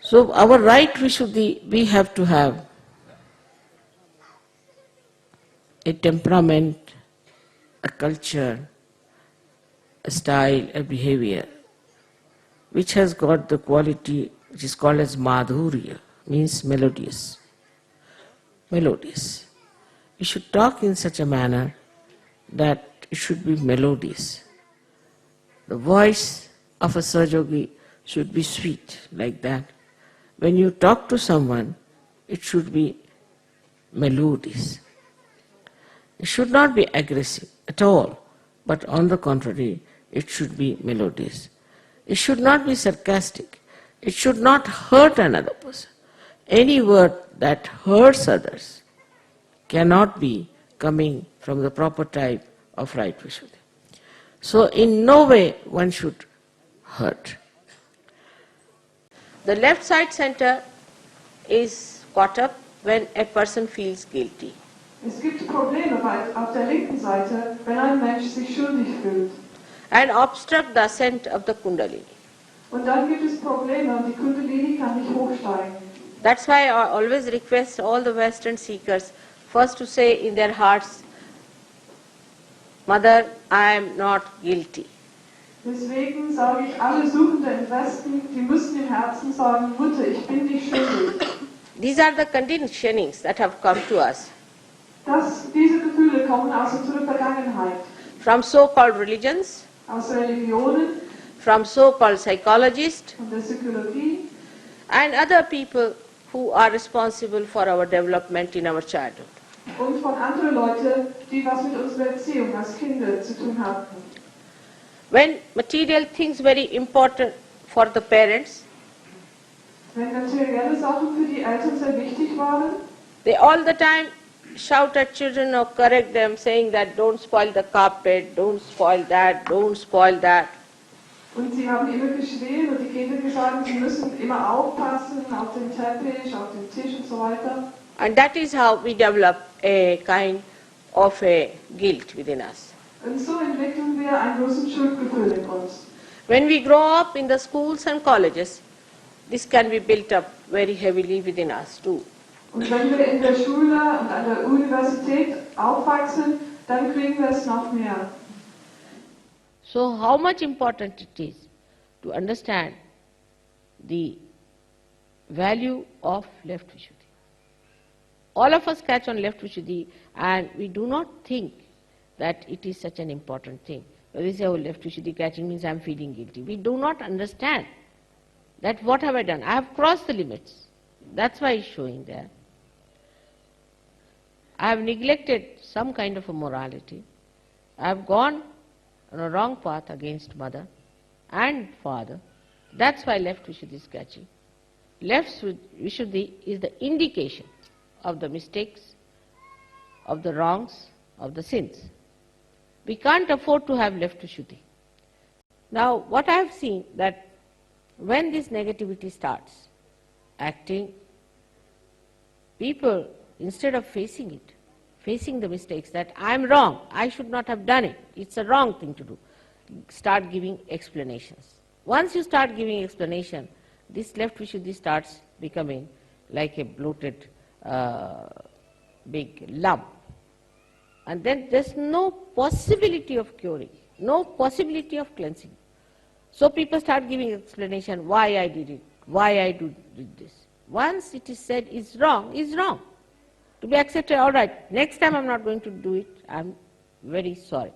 So our right Vishuddhi, we have to have a temperament, a culture, a style, a behavior, which has got the quality which is called as madhurya, means melodious. Melodious. We should talk in such a manner that it should be melodious. The voice of a Sahajogi should be sweet, like that. When you talk to someone, it should be melodious. It should not be aggressive at all, but on the contrary, it should be melodious. It should not be sarcastic. It should not hurt another person. Any word that hurts others cannot be coming from the proper type of right Vishuddhi. So in no way one should hurt. The left side center is caught up when a person feels guilty. Es gibt Probleme auf der linken Seite, wenn ein Mensch sich schuldig fühlt. And obstruct the ascent of the Kundalini. Und dann gibt es Probleme und die Kundalini kann nicht hochsteigen. That's why I always request all the Western seekers first to say in their hearts, Mother, I am not guilty. Deswegen sage ich, alle Suchenden im Westen, die müssen im Herzen sagen, Mutter, ich bin nicht schuldig. These are the conditionings that have come to us. Diese Gefühle kommen aus unserer Vergangenheit. From so-called religions, aus Religionen, from so-called psychologists, von der Psychologie, and other people who are responsible for our development in our childhood. Und von anderen Leuten, die was mit unserer Erziehung als Kinder zu tun hatten. When material things very important for the parents, wenn materielle Sachen für die Eltern sehr wichtig waren, they all the time shout at children or correct them, saying that don't spoil the carpet, don't spoil that, don't spoil that. Und sie haben immer geschrien und die Kinder gesagt, sie müssen immer aufpassen auf den Teppich, auf den Tisch und so weiter. And that is how we develop a kind of a guilt within us. Und so entwickeln wir ein großes Schuldgefühl in uns. When we grow up in the schools and colleges, this can be built up very heavily within us too. Und wenn wir in der Schule und an der Universität aufwachsen, dann kriegen wir es noch mehr. So how much important it is to understand the value of left Vishuddhi. All of us catch on left Vishuddhi and we do not think that it is such an important thing. We say, oh, left Vishuddhi catching means I am feeling guilty. We do not understand that what have I done? I have crossed the limits. That's why it's showing there. I have neglected some kind of a morality. I have gone on a wrong path against mother and father. That's why left Vishuddhi is catching. Left Vishuddhi is the indication of the mistakes, of the wrongs, of the sins. We can't afford to have left Vishuddhi. Now, what I have seen that when this negativity starts acting, people, instead of facing it, facing the mistakes that I am wrong, I should not have done it, it's a wrong thing to do, start giving explanations. Once you start giving explanation, this left Vishuddhi starts becoming like a bloated big lump. And then there's no possibility of curing, no possibility of cleansing. So people start giving explanation why I did it, why I did this. Once it is said is wrong, to be accepted, all right, next time I'm not going to do it, I'm very sorry.